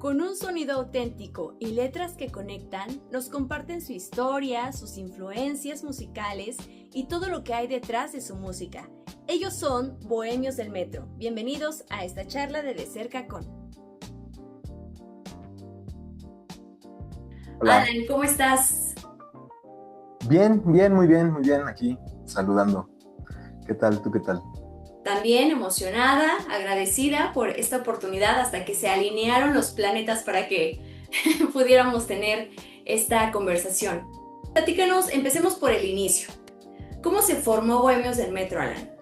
Con un sonido auténtico y letras que conectan, nos comparten su historia, sus influencias musicales y todo lo que hay detrás de su música. Ellos son Bohemios del Metro. Bienvenidos a esta charla de Cerca con. Hola. Alan, ¿cómo estás? Bien, muy bien, aquí saludando. ¿Qué tal? ¿Tú qué tal? También emocionada, agradecida por esta oportunidad hasta que se alinearon los planetas para que pudiéramos tener esta conversación. Platícanos, empecemos por el inicio. ¿Cómo se formó Bohemios del Metro, Alan?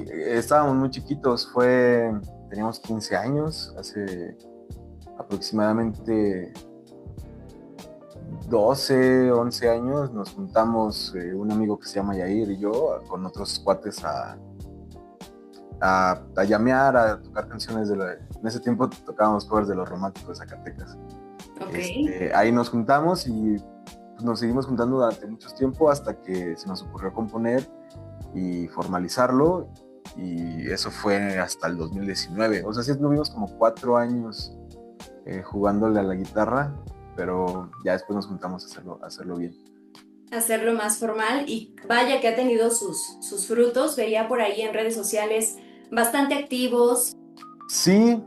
Estábamos muy chiquitos, teníamos 15 años, hace aproximadamente 12, 11 años, nos juntamos un amigo que se llama Yair y yo con otros cuates a llamear, a tocar canciones en ese tiempo tocábamos covers de Los Románticos de Zacatecas. Ok. Ahí nos juntamos y nos seguimos juntando durante mucho tiempo hasta que se nos ocurrió componer y formalizarlo, y eso fue hasta el 2019. O sea, sí estuvimos como 4 años jugándole a la guitarra, pero ya después nos juntamos a hacerlo bien. Hacerlo más formal y vaya que ha tenido sus frutos. Veía por ahí en redes sociales bastante activos. Sí,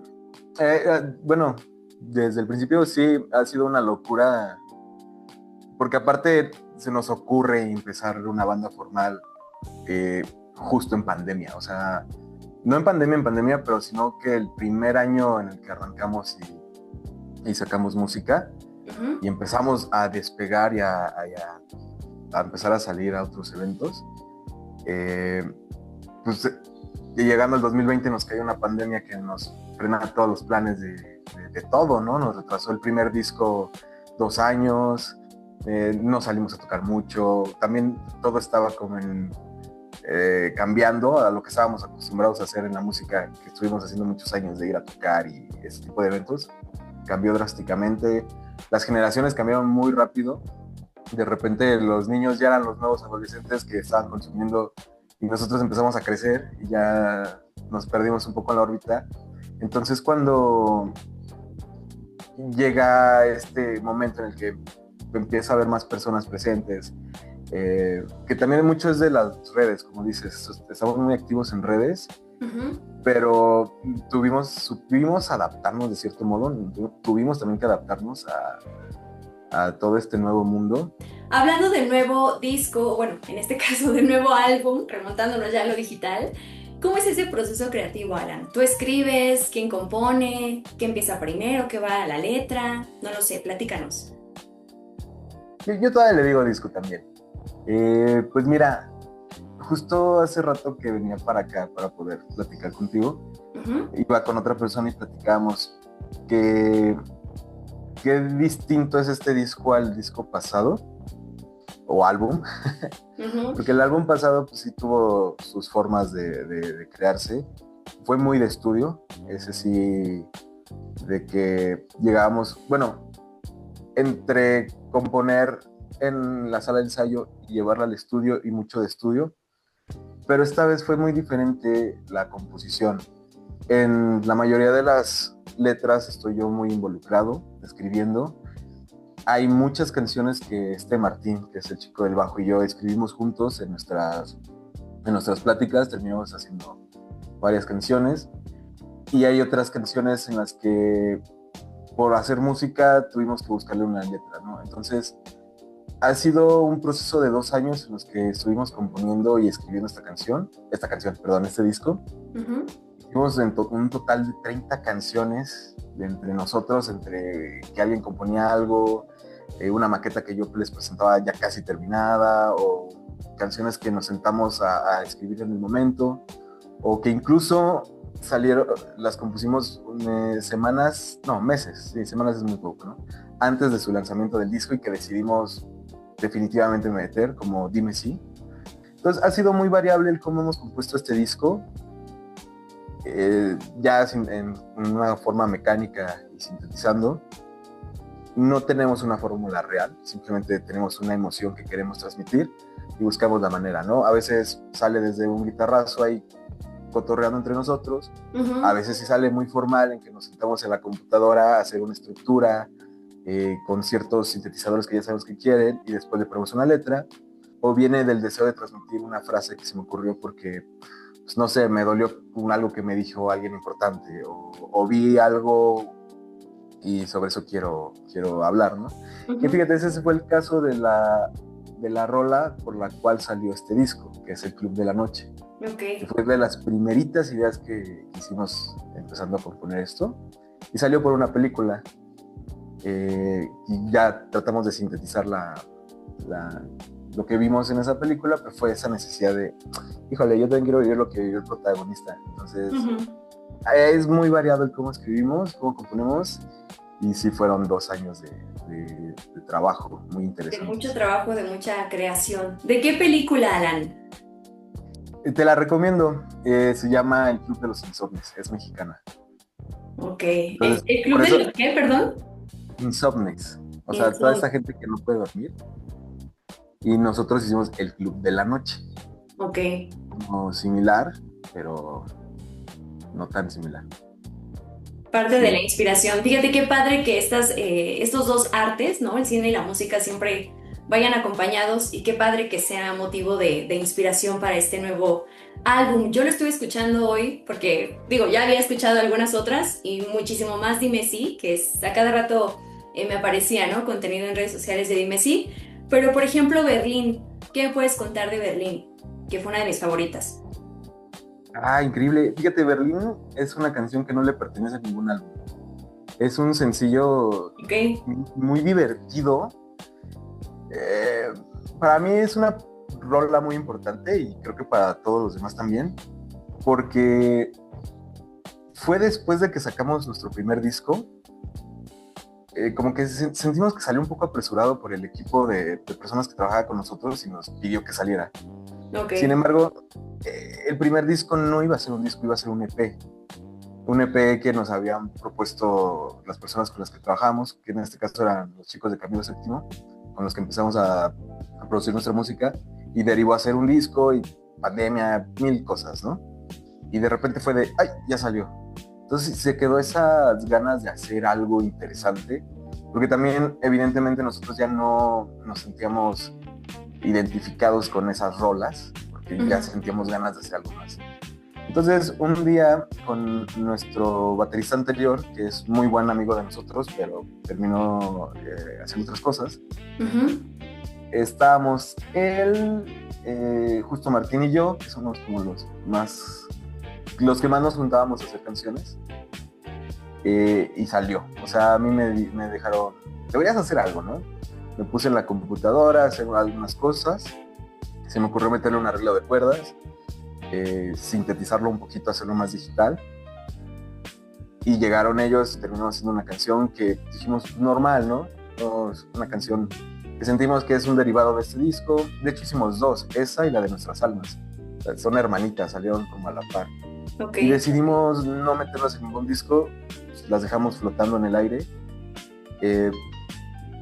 bueno, desde el principio sí ha sido una locura, porque aparte se nos ocurre empezar una banda formal justo en pandemia, o sea, no en pandemia, pero sino que el primer año en el que arrancamos y sacamos música y empezamos a despegar y a empezar a salir a otros eventos, pues y llegando al 2020 nos cayó una pandemia que nos frena todos los planes de todo, ¿no? Nos retrasó el primer disco 2 años, no salimos a tocar mucho, también todo estaba como cambiando a lo que estábamos acostumbrados a hacer en la música que estuvimos haciendo muchos años, de ir a tocar y ese tipo de eventos. Cambió drásticamente, las generaciones cambiaron muy rápido, de repente los niños ya eran los nuevos adolescentes que estaban consumiendo y nosotros empezamos a crecer y ya nos perdimos un poco en la órbita. Entonces cuando llega este momento en el que empieza a haber más personas presentes, que también mucho es de las redes, como dices, estamos muy activos en redes, pero supimos adaptarnos de cierto modo, tuvimos también que adaptarnos a todo este nuevo mundo. Hablando del nuevo disco, bueno, en este caso del nuevo álbum, remontándonos ya a lo digital, ¿cómo es ese proceso creativo, Alan? ¿Tú escribes? ¿Quién compone? ¿Qué empieza primero? ¿Qué va a la letra? No lo sé, platícanos. Yo todavía le digo disco también. Pues mira, justo hace rato que venía para acá para poder platicar contigo, iba con otra persona y platicábamos que qué distinto es este disco al disco pasado o álbum, porque el álbum pasado pues sí tuvo sus formas de crearse, fue muy de estudio, ese sí, de que llegábamos, bueno, entre componer en la sala de ensayo y llevarla al estudio y mucho de estudio, pero esta vez fue muy diferente la composición. En la mayoría de las letras estoy yo muy involucrado, escribiendo. Hay muchas canciones que Martín, que es el chico del bajo, y yo escribimos juntos en nuestras pláticas, terminamos haciendo varias canciones, y hay otras canciones en las que por hacer música tuvimos que buscarle una letra, ¿no? Entonces ha sido un proceso de 2 años en los que estuvimos componiendo y escribiendo este disco. Hicimos un total de 30 canciones entre nosotros, entre que alguien componía algo, una maqueta que yo les presentaba ya casi terminada, o canciones que nos sentamos a escribir en el momento, o que incluso las compusimos meses, sí, semanas es muy poco, ¿no? Antes de su lanzamiento del disco, y que decidimos definitivamente meter, como Dime Sí. Entonces ha sido muy variable el cómo hemos compuesto este disco, ya en una forma mecánica y sintetizando. No tenemos una fórmula real, simplemente tenemos una emoción que queremos transmitir y buscamos la manera, ¿no? A veces sale desde un guitarrazo, hay cotorreando entre nosotros. Uh-huh. A veces sí sale muy formal en que nos sentamos en la computadora a hacer una estructura con ciertos sintetizadores que ya sabemos que quieren y después le ponemos una letra, o viene del deseo de transmitir una frase que se me ocurrió porque, pues, no sé, me dolió con algo que me dijo alguien importante, o vi algo y sobre eso quiero hablar, ¿no? Uh-huh. Y fíjate, ese fue el caso de la rola por la cual salió este disco, que es El Club de la Noche. Okay. Que fue de las primeritas ideas que hicimos empezando a componer esto, y salió por una película, y ya tratamos de sintetizar lo que vimos en esa película, pero fue esa necesidad de, híjole, yo también quiero vivir lo que vivió el protagonista. Entonces, es muy variado el cómo escribimos, cómo componemos, y sí fueron 2 años de trabajo muy interesante. De mucho trabajo, de mucha creación. ¿De qué película, Alan? Te la recomiendo, se llama El Club de los Insomnes, es mexicana. Ok, entonces, ¿el Club de los qué, perdón? Insomnes, o sea, toda esa gente que no puede dormir, y nosotros hicimos El Club de la Noche. Ok. Como similar, pero no tan similar. Parte de la inspiración. Fíjate qué padre que estos dos artes, ¿no? El cine y la música siempre vayan acompañados, y qué padre que sea motivo de inspiración para este nuevo álbum. Yo lo estuve escuchando hoy porque, ya había escuchado algunas otras y muchísimo más Dime Sí, que a cada rato me aparecía, ¿no? Contenido en redes sociales de Dime Sí. Pero, por ejemplo, Berlín, ¿qué me puedes contar de Berlín? Que fue una de mis favoritas. Ah, increíble. Fíjate, Berlín es una canción que no le pertenece a ningún álbum. Es un sencillo muy divertido. Para mí es una rola muy importante, y creo que para todos los demás también, porque fue después de que sacamos nuestro primer disco. Como que sentimos que salió un poco apresurado por el equipo de personas que trabajaba con nosotros y nos pidió que saliera. Okay. Sin embargo, el primer disco no iba a ser un disco, iba a ser un EP. Un EP que nos habían propuesto las personas con las que trabajamos, que en este caso eran los chicos de Camilo Séptimo, con los que empezamos a producir nuestra música, y derivó a ser un disco, y pandemia, 1000 cosas, ¿no? Y de repente fue de, ¡ay, ya salió! Entonces se quedó esas ganas de hacer algo interesante, porque también evidentemente nosotros ya no nos sentíamos identificados con esas rolas, porque ya sentíamos ganas de hacer algo más. Entonces un día con nuestro baterista anterior, que es muy buen amigo de nosotros, pero terminó haciendo otras cosas, estábamos él, justo Martín y yo, que somos como los que más nos juntábamos a hacer canciones, y salió. O sea, a mí me dejaron, deberías hacer algo, ¿no? Me puse en la computadora a hacer algunas cosas, se me ocurrió meterle un arreglo de cuerdas, sintetizarlo un poquito, hacerlo más digital, y llegaron ellos, terminamos haciendo una canción que dijimos normal, ¿no? Es una canción que sentimos que es un derivado de este disco. De hecho hicimos 2, esa y la de Nuestras Almas. O sea, son hermanitas, salieron como a la par. Okay. Y decidimos no meterlas en ningún disco, las dejamos flotando en el aire,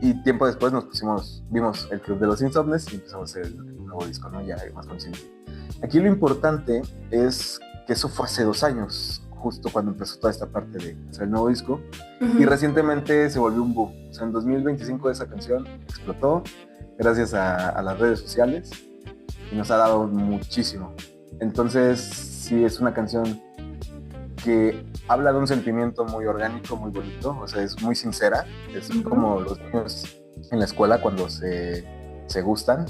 y tiempo después vimos El Club de los Insomnes y empezamos a hacer el nuevo disco, ¿no? Ya más consciente. Aquí lo importante es que eso fue hace 2 años, justo cuando empezó toda esta parte de hacer el nuevo disco, y recientemente se volvió un boom. O sea, en 2025 esa canción explotó gracias a las redes sociales, y nos ha dado muchísimo. Entonces sí, es una canción que habla de un sentimiento muy orgánico, muy bonito, o sea, es muy sincera, es como los niños en la escuela cuando se gustan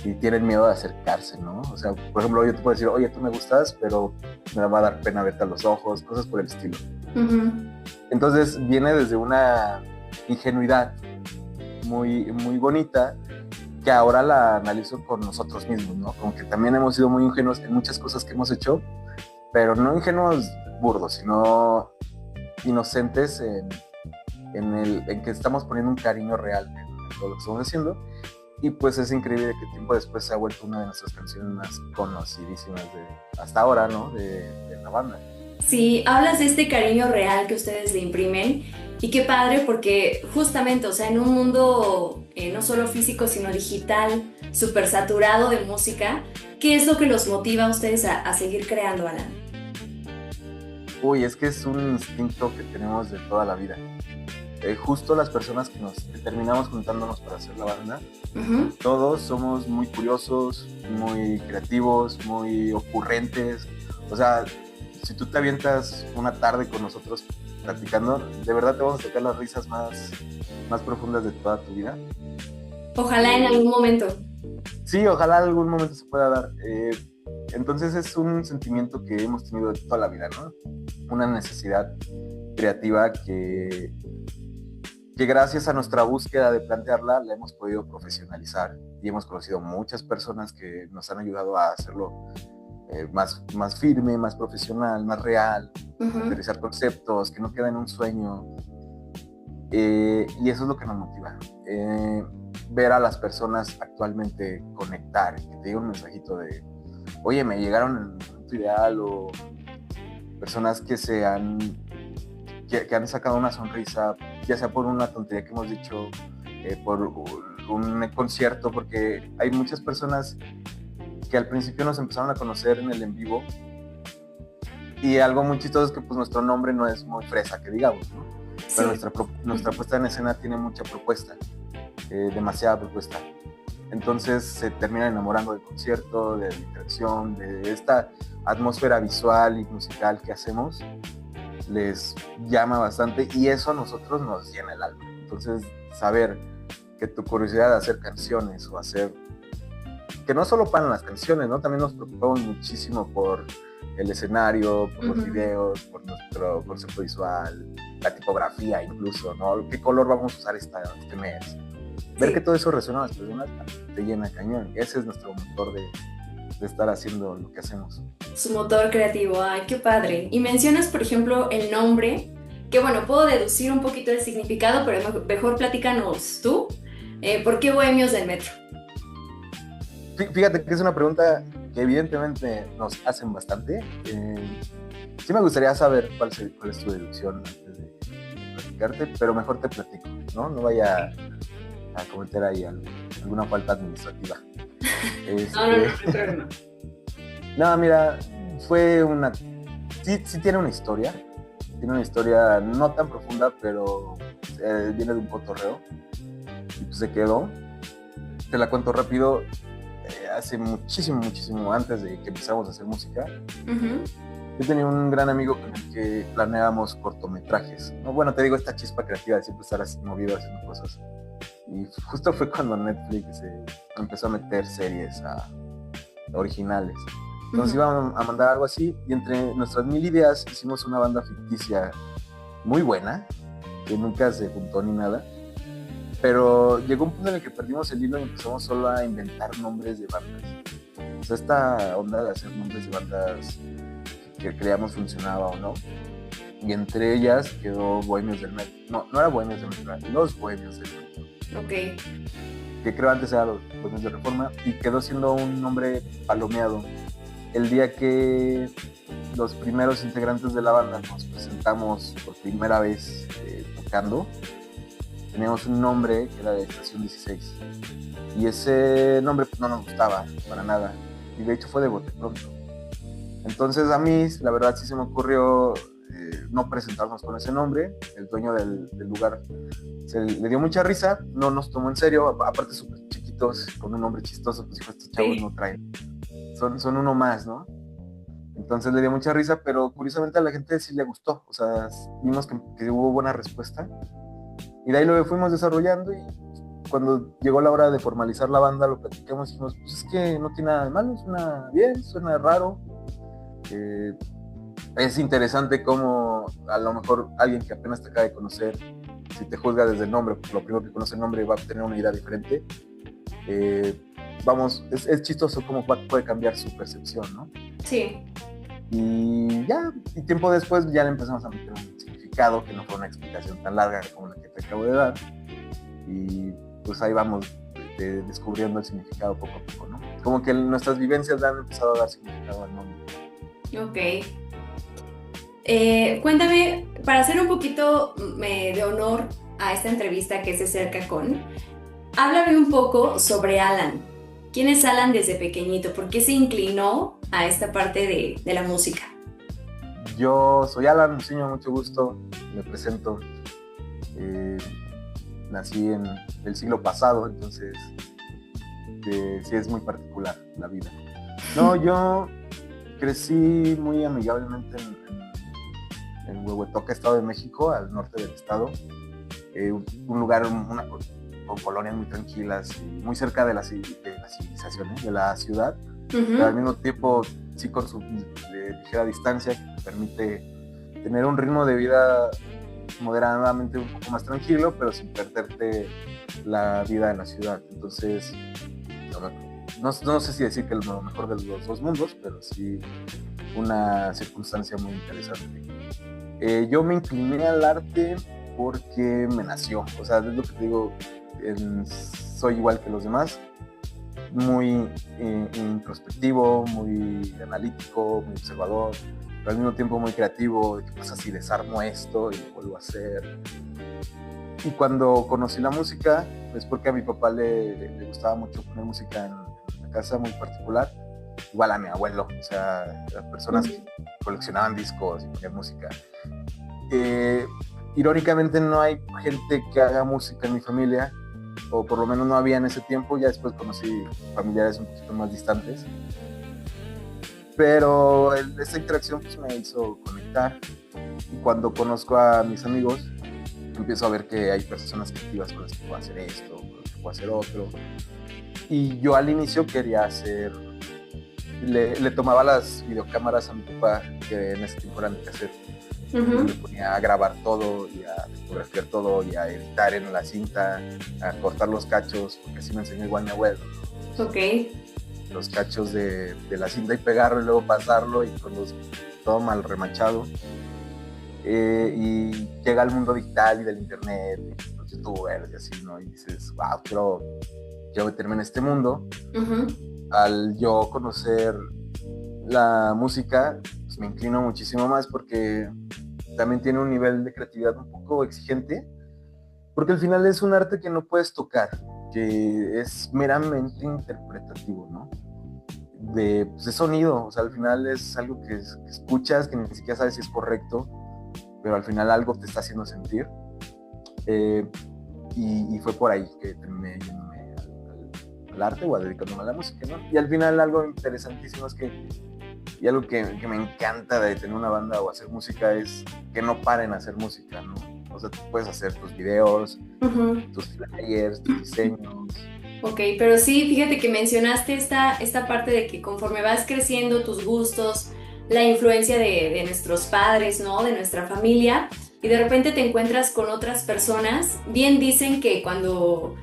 y tienen miedo de acercarse, ¿no? O sea, por ejemplo, yo te puedo decir, oye, tú me gustas, pero me va a dar pena verte a los ojos, cosas por el estilo. Entonces viene desde una ingenuidad muy, muy bonita, que ahora la analizo con nosotros mismos, ¿no? Como que también hemos sido muy ingenuos en muchas cosas que hemos hecho, pero no ingenuos burdos, sino inocentes en que estamos poniendo un cariño real en todo lo que estamos haciendo. Y pues es increíble que tiempo después se ha vuelto una de nuestras canciones más conocidísimas hasta ahora, ¿no? De la banda. Sí, hablas de este cariño real que ustedes le imprimen, y qué padre, porque justamente, o sea, en un mundo no solo físico sino digital, súper saturado de música, ¿qué es lo que los motiva a ustedes a seguir creando, Alan? Uy, es que es un instinto que tenemos de toda la vida. Justo las personas que terminamos juntándonos para hacer la banda, todos somos muy curiosos, muy creativos, muy ocurrentes. O sea, si tú te avientas una tarde con nosotros platicando, de verdad te vamos a sacar las risas más profundas de toda tu vida. Ojalá en algún momento. Sí, ojalá en algún momento se pueda dar. Entonces es un sentimiento que hemos tenido toda la vida, ¿no? Una necesidad creativa que gracias a nuestra búsqueda de plantearla la hemos podido profesionalizar y hemos conocido muchas personas que nos han ayudado a hacerlo más firme, más profesional, más real, aterrizar conceptos, que no queden en un sueño. Y eso es lo que nos motiva. Ver a las personas actualmente conectar, que te diga un mensajito de, oye, me llegaron en un momento ideal, o personas que han sacado una sonrisa, ya sea por una tontería que hemos dicho, por un concierto, porque hay muchas personas que al principio nos empezaron a conocer en el en vivo, y algo muy chistoso es que pues nuestro nombre no es muy fresa, que digamos, ¿no? Sí. Pero nuestra puesta en escena tiene mucha propuesta, demasiada propuesta. Entonces se terminan enamorando del concierto, de la interacción, de esta atmósfera visual y musical que hacemos. Les llama bastante y eso a nosotros nos llena el alma. Entonces, saber que tu curiosidad de hacer canciones o hacer... que no solo para las canciones, ¿no? También nos preocupamos muchísimo por el escenario, por los videos, por nuestro concepto visual, la tipografía incluso, ¿no? ¿Qué color vamos a usar este mes? Ver que todo eso resuena a las personas te llena cañón. Ese es nuestro motor de estar haciendo lo que hacemos. Su motor creativo, ay, qué padre. Y mencionas, por ejemplo, el nombre, que bueno, puedo deducir un poquito el significado, pero mejor platícanos tú. ¿Por qué Bohemios del Metro? Fíjate que es una pregunta que evidentemente nos hacen bastante. Sí me gustaría saber cuál es tu deducción antes de platicarte, pero mejor te platico, ¿no? No vaya a cometer ahí alguna falta administrativa. No. No, mira, fue una... Sí tiene una historia. Tiene una historia no tan profunda, pero viene de un cotorreo. Y pues se quedó. Te la cuento rápido. Hace muchísimo antes de que empezáramos a hacer música, yo tenía un gran amigo con el que planeábamos cortometrajes, ¿no? Bueno, te digo, esta chispa creativa de siempre estar así movido haciendo cosas. Y justo fue cuando Netflix empezó a meter series originales. Entonces iban a mandar algo así, y entre nuestras 1000 ideas hicimos una banda ficticia muy buena, que nunca se juntó ni nada. Pero llegó un punto en el que perdimos el hilo y empezamos solo a inventar nombres de bandas. O sea, esta onda de hacer nombres de bandas que creíamos funcionaba o no. Y entre ellas quedó Bohemios del Metro. No era Bohemios del Metro, eran Los Bohemios del Metro. Ok. Que creo antes era Los Bohemios de Reforma, y quedó siendo un nombre palomeado. El día que los primeros integrantes de la banda nos presentamos por primera vez tocando, teníamos un nombre que era de Estación 16, y ese nombre pues, no nos gustaba para nada, y de hecho fue de bote pronto. Entonces a mí la verdad sí se me ocurrió no presentarnos con ese nombre. El dueño del lugar le dio mucha risa, no nos tomó en serio, aparte súper chiquitos, con un nombre chistoso, pues dijo, estos chavos no traen, son uno más, ¿no? Entonces le dio mucha risa, pero curiosamente a la gente sí le gustó, o sea, vimos que hubo buena respuesta. Y de ahí lo fuimos desarrollando, y cuando llegó la hora de formalizar la banda lo platicamos y dijimos, pues es que no tiene nada de malo, suena bien, suena raro. Es interesante cómo a lo mejor alguien que apenas te acaba de conocer, si te juzga desde el nombre, pues lo primero que conoce el nombre va a tener una idea diferente. Es chistoso cómo puede cambiar su percepción, ¿no? Sí. Y ya, y tiempo después ya le empezamos a meter un significado que no fue una explicación tan larga como la que te acabo de dar, y pues ahí vamos descubriendo el significado poco a poco, ¿no? Como que nuestras vivencias le han empezado a dar significado al nombre. Ok. Cuéntame, para hacer un poquito de honor a esta entrevista que es de Cerca Con, háblame un poco sobre Alan. ¿Quién es Alan desde pequeñito? ¿Por qué se inclinó a esta parte de la música? Yo soy Alan Musiño, mucho gusto, me presento. Nací en el siglo pasado, entonces sí es muy particular la vida. No, yo crecí muy amigablemente en Huehuetoca, Estado de México, al norte del estado. Un lugar, con colonias muy tranquilas y muy cerca de la civilización, de la ciudad, pero al mismo tiempo sí con su ligera distancia que te permite tener un ritmo de vida moderadamente un poco más tranquilo, pero sin perderte la vida en la ciudad. Entonces, no sé si decir que es lo mejor de los dos mundos, pero sí una circunstancia muy interesante. Yo me incliné al arte porque me nació, o sea, es lo que te digo, soy igual que los demás, muy introspectivo, muy analítico, muy observador, pero al mismo tiempo muy creativo. ¿Qué pasa si desarmo esto y lo vuelvo a hacer? Y cuando conocí la música, es porque a mi papá le gustaba mucho poner música en la casa, muy particular, igual a mi abuelo, o sea, las personas que coleccionaban discos y ponían música. Irónicamente no hay gente que haga música en mi familia, o por lo menos no había en ese tiempo. Ya después conocí familiares un poquito más distantes, pero esa interacción pues me hizo conectar, y cuando conozco a mis amigos empiezo a ver que hay personas creativas con las que puedo hacer esto, con las que puedo hacer otro, y yo al inicio quería hacer, le tomaba las videocámaras a mi papá, que en ese tiempo eran de cassette. Me ponía a grabar todo y a fotografiar todo y a editar en la cinta, a cortar los cachos, porque así me enseñó igual mi abuelo. Ok. Los cachos de la cinta y pegarlo y luego pasarlo, y con todo mal remachado. Y llega al mundo digital y del internet, y los youtubers y así, ¿no? Y dices, wow, quiero meterme en este mundo. Al yo conocer la música, pues me inclino muchísimo más, porque también tiene un nivel de creatividad un poco exigente, porque al final es un arte que no puedes tocar, que es meramente interpretativo, ¿no? De sonido, o sea, al final es algo que escuchas, que ni siquiera sabes si es correcto, pero al final algo te está haciendo sentir. Y fue por ahí que terminé yéndome al arte, o a dedicándome a la música, ¿no? Y al final algo interesantísimo es que, y algo que me encanta de tener una banda o hacer música, es que no paren a hacer música, ¿no? O sea, tú puedes hacer tus videos, tus flyers, tus diseños. Ok, pero sí, fíjate que mencionaste esta parte de que conforme vas creciendo, tus gustos, la influencia de nuestros padres, ¿no? De nuestra familia, y de repente te encuentras con otras personas. Bien dicen que cuando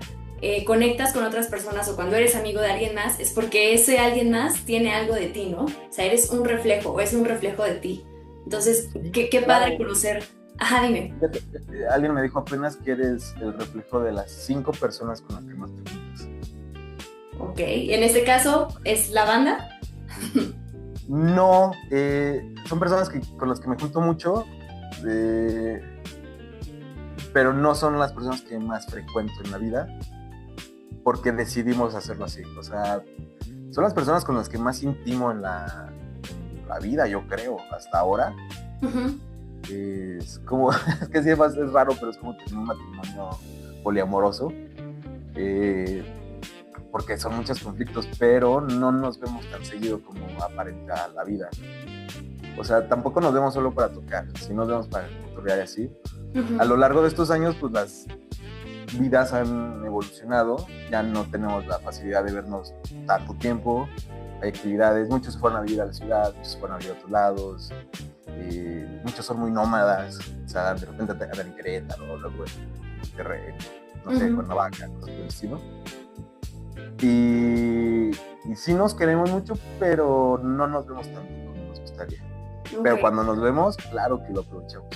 conectas con otras personas, o cuando eres amigo de alguien más, es porque ese alguien más tiene algo de ti, ¿no? O sea, eres un reflejo, o es un reflejo de ti. Entonces, qué padre conocer. Ajá, dime. Alguien me dijo apenas que eres el reflejo de las 5 personas con las que más te juntas. Ok, y en este caso, ¿es la banda? No, son personas con las que me junto mucho, pero no son las personas que más frecuento en la vida, porque decidimos hacerlo así. O sea, son las personas con las que más intimo en la vida, yo creo, hasta ahora. Es como, es que sí es raro, pero es como tener un matrimonio poliamoroso, porque son muchos conflictos, pero no nos vemos tan seguido como aparenta la vida. O sea, tampoco nos vemos solo para tocar, sí nos vemos para cotorrear y así. A lo largo de estos años, pues las vidas han evolucionado, ya no tenemos la facilidad de vernos tanto tiempo, hay actividades, muchos se fueron a vivir a la ciudad, muchos se fueron a vivir a otros lados, muchos son muy nómadas, o sea, de repente te andan en Querétaro, luego en Monterrey, no sé, Cuernavaca, cosas por el estilo. Y sí nos queremos mucho, pero no nos vemos tanto como nos gustaría. Okay. Pero cuando nos vemos, claro que lo aprovechamos.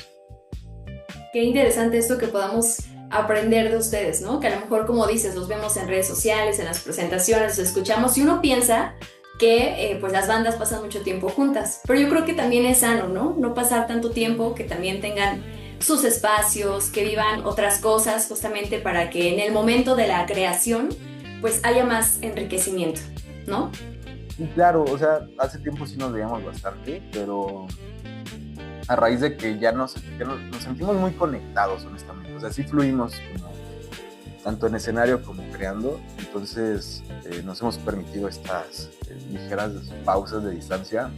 Qué interesante esto que podamos aprender de ustedes, ¿no? Que a lo mejor, como dices, los vemos en redes sociales, en las presentaciones, los escuchamos, y uno piensa que pues las bandas pasan mucho tiempo juntas, pero yo creo que también es sano, ¿no? No pasar tanto tiempo, que también tengan sus espacios, que vivan otras cosas, justamente para que en el momento de la creación pues haya más enriquecimiento, ¿no? Y claro, o sea, hace tiempo sí nos veíamos bastante, pero a raíz de que nos sentimos muy conectados, honestamente. O sea, sí fluimos como, tanto en escenario como creando. Entonces nos hemos permitido estas ligeras pausas de distancia.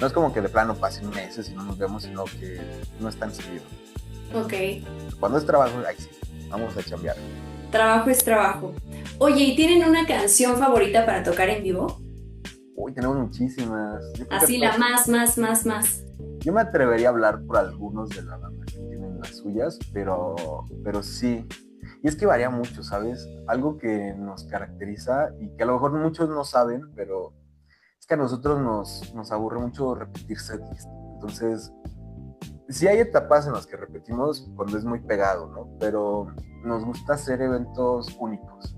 No es como que de plano pasen meses y no nos vemos, sino que no es tan seguido. Ok. Cuando es trabajo, ahí sí, vamos a chambear. Trabajo es trabajo. Oye, ¿y tienen una canción favorita para tocar en vivo? Uy, tenemos muchísimas. Así la más. Yo me atrevería a hablar por algunos de la banda que tienen las suyas, pero sí. Y es que varía mucho, ¿sabes? Algo que nos caracteriza y que a lo mejor muchos no saben, pero es que a nosotros nos aburre mucho repetir setlist. Entonces, sí hay etapas en las que repetimos cuando es muy pegado, ¿no? Pero nos gusta hacer eventos únicos.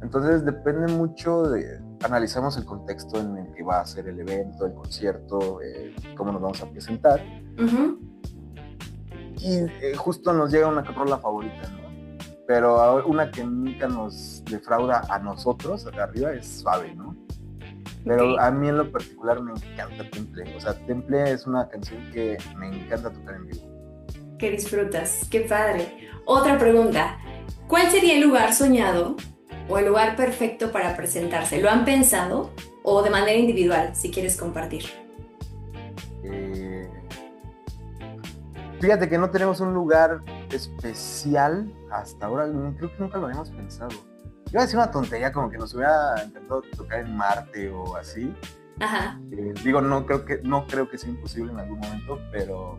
Entonces depende mucho de, analizamos el contexto en el que va a ser el evento, el concierto, cómo nos vamos a presentar. Uh-huh. Y justo nos llega una rola favorita, ¿no? Pero una que nunca nos defrauda a nosotros, acá arriba, es Suave, ¿no? Pero Okay. a mí en lo particular me encanta Temple. O sea, Temple es una canción que me encanta tocar en vivo. Que disfrutas, qué padre. Otra pregunta, ¿cuál sería el lugar soñado o el lugar perfecto para presentarse? ¿Lo han pensado? O de manera individual, si quieres compartir. Fíjate que no tenemos un lugar especial hasta ahora, creo que nunca lo habíamos pensado. Iba a decir una tontería, como que nos hubiera encantado tocar en Marte o así. Ajá. Digo, no creo que sea imposible en algún momento, pero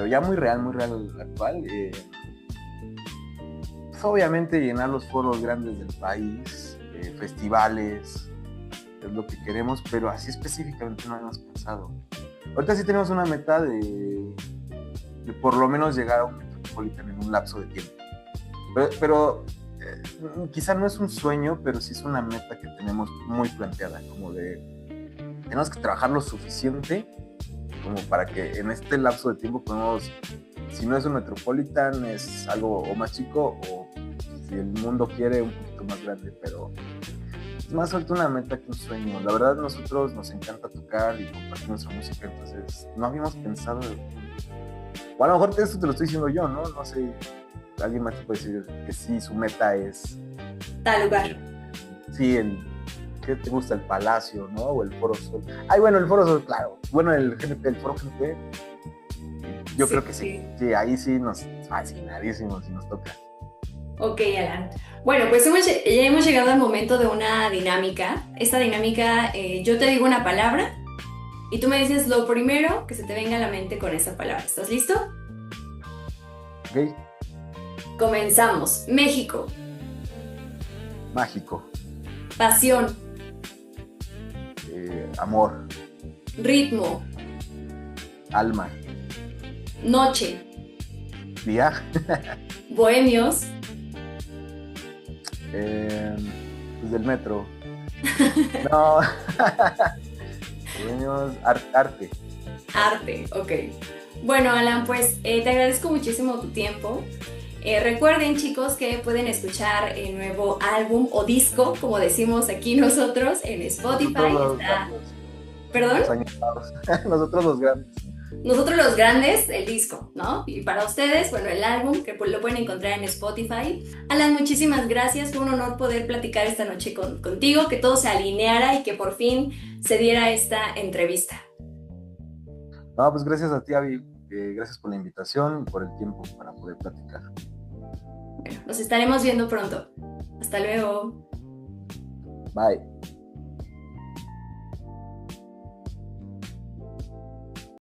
ya muy real actual. Pues obviamente llenar los foros grandes del país, festivales, es lo que queremos, pero así específicamente no habíamos pensado. Ahorita sí tenemos una meta de por lo menos llegar a un Metropolitan en un lapso de tiempo. Pero quizá no es un sueño, pero sí es una meta que tenemos muy planteada, como de tenemos que trabajar lo suficiente como para que en este lapso de tiempo podamos, si no es un Metropolitan, es algo o más chico, o si el mundo quiere un poquito más grande, pero es más suelto una meta que un sueño. La verdad, nosotros nos encanta tocar y compartir nuestra música, entonces no habíamos pensado, o a lo mejor eso te lo estoy diciendo yo, ¿no? No sé, alguien más te puede decir que sí, su meta es Tal lugar. sí, ¿qué te gusta? El Palacio, ¿no? O el Foro Sol. Ay, bueno, el Foro Sol, claro. Bueno, el Foro GNP, yo sí, creo que sí. Sí, ahí sí nos fascinadísimos si nos toca. Ok, Alan. Bueno, pues ya hemos llegado al momento de una dinámica. Esta dinámica, yo te digo una palabra y tú me dices lo primero que se te venga a la mente con esa palabra. ¿Estás listo? Ok. Comenzamos. México. Mágico. Pasión. Amor. Ritmo. Alma. Noche. Día. Bohemios. Pues del metro. No. Bohemios. Arte. Arte, ok. Bueno, Alan, pues te agradezco muchísimo tu tiempo. Recuerden, chicos, que pueden escuchar el nuevo álbum o disco, como decimos aquí nosotros, en Spotify. ¿Perdón? Nosotros los grandes. Nosotros los grandes, el disco, ¿no? Y para ustedes, bueno, el álbum, que lo pueden encontrar en Spotify. Alan, muchísimas gracias. Fue un honor poder platicar esta noche contigo, que todo se alineara y que por fin se diera esta entrevista. No, pues gracias a ti, Abby. Gracias por la invitación y por el tiempo para poder platicar. Bueno, nos estaremos viendo pronto. Hasta luego. Bye.